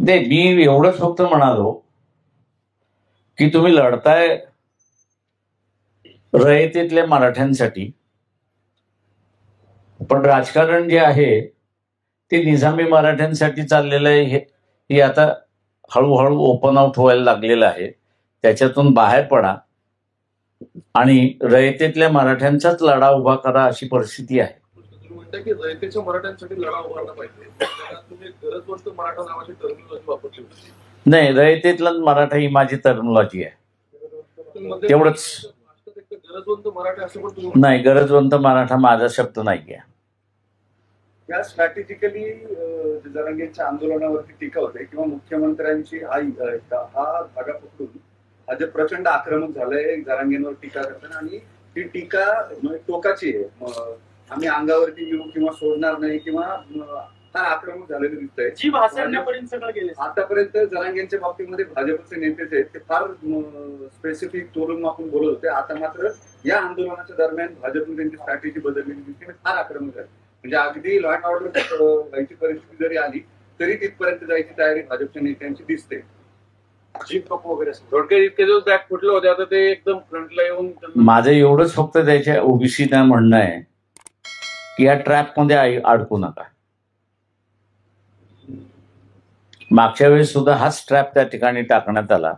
नाही, मी एवढंच फक्त म्हणालो की तुम्ही लढताय रयतेतल्या मराठ्यांसाठी, पण राजकारण जे आहे ते निजामी मराठ्यांसाठी चाललेलं आहे. हे आता हळूहळू ओपन आउट व्हायला लागलेलं आहे. त्याच्यातून बाहेर पडा आणि रयतेतल्या मराठ्यांचाच लढा उभा करा, अशी परिस्थिती आहे. तुम्ही म्हणता की रयतेच्या मराठ्यांसाठी लढा उभारला पाहिजे, तुम्ही गरजवंत मराठा नावाची टर्मिनॉलॉजी वापरली होती. नाही, रयतेतला मराठा ही माझी टर्मिनॉलॉजी आहे. तेवढंच. गरजवंत मराठा असं पण तुम्ही नाही, गरजवंत मराठा माझा शब्द नाही आहे. या स्ट्रॅटेजिकली जरांगेंच्या आंदोलनावरती टीका होते किंवा मुख्यमंत्र्यांची हा धागा पकडून आज प्रचंड आक्रमक झालंय जरांगेंवर टीका करताना, आणि ती टीका टोकाची आहे. आम्ही अंगावरती येऊ किंवा सोडणार नाही किंवा फार आक्रमक झालेलं दिसतंय. जी भाषणापर्यंत सगळं गेले. आतापर्यंत जरांगेंच्या बाबतीमध्ये भाजपचे नेतेच आहेत ते फार स्पेसिफिक तोडून मापून बोलत होते. आता मात्र या आंदोलनाच्या दरम्यान भाजपने त्यांची स्ट्रॅटेजी बदललेली दिसते, फार आक्रमक झाली. म्हणजे अगदी लॉ अँड ऑर्डर व्हायची परिस्थिती जरी आली तरी तिथपर्यंत जायची तयारी भाजपच्या नेत्यांची दिसते. वगैरे थोडक्यात इतके दिवस बॅक फुटले होते, आता ते एकदम फ्रंटला येऊन. माझं एवढंच फक्त त्याच्या ओबीसीना म्हणणं आहे की या ट्रॅपमध्ये अडकू नका. मागच्या वेळेस सुद्धा हाच ट्रॅप त्या ठिकाणी टाकण्यात आला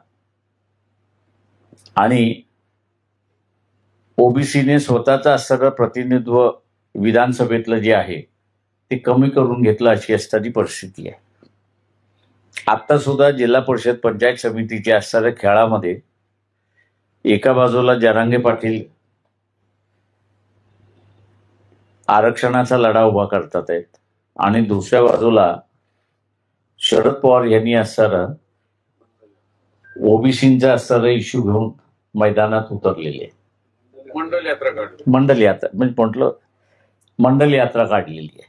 आणि ओबीसीने स्वतःचं असणारं प्रतिनिधित्व विधानसभेतलं जे आहे ते कमी करून घेतलं, अशी असणारी परिस्थिती आहे. आता सुद्धा जिल्हा परिषद पंचायत समितीच्या असणाऱ्या खेळामध्ये एका बाजूला जरांगे पाटील आरक्षणाचा लढा उभा करतात आहेत आणि दुसऱ्या बाजूला शरद पवार यांनी असणारं ओबीसींचा असणारा इश्यू घेऊन मैदानात उतरलेले आहे. मंडल यात्रा काढली. मंडल यात्रा म्हणजे म्हटलं मंडल यात्रा काढलेली आहे.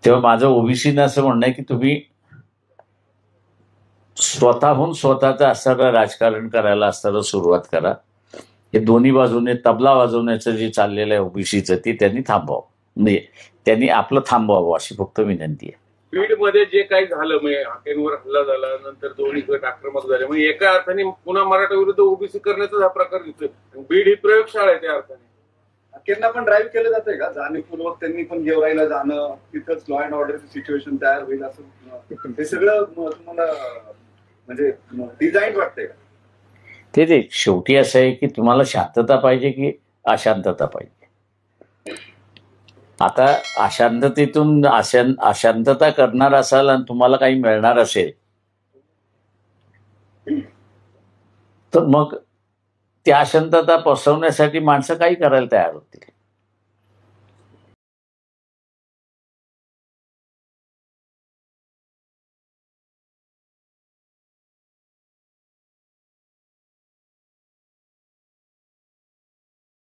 तेव्हा माझं ओबीसीनं असं म्हणणं आहे की तुम्ही स्वतःहून स्वतःचं असणारं राजकारण करायला असताना सुरुवात करा. हे दोन्ही बाजूने तबला वाजवण्याचं जे चाललेलं आहे ओबीसीचं ते त्यांनी थांबवावं, म्हणजे त्यांनी आपलं थांबवावं अशी फक्त विनंती आहे. बीडमध्ये जे काही झालं, म्हणजे हाकेंवर हल्ला झाला, नंतर दोन्ही गट आक्रमक झाले, म्हणजे एका अर्थाने पुन्हा मराठा विरुद्ध ओबीसी करण्याचा हा प्रकार दिसतोय. बीड ही प्रयोगशाळा आहे त्या अर्थाने. हाकेंना पण ड्राईव्ह केलं जातंय का? जाणीवपूर्वक त्यांनी पण गेवराईला जाणं, तिथंच लॉ अँड ऑर्डरची सिच्युएशन तयार होईल असं हे सगळं तुम्हाला म्हणजे डिझाईन वाटतंय का? ते शेवटी असं आहे की तुम्हाला शांतता पाहिजे की अशांतता पाहिजे. आता अशांततेतून अशांतता करणार असाल आणि तुम्हाला काही मिळणार असेल तर मग त्या अशांतता पसरवण्यासाठी माणसं काही करायला तयार होतील.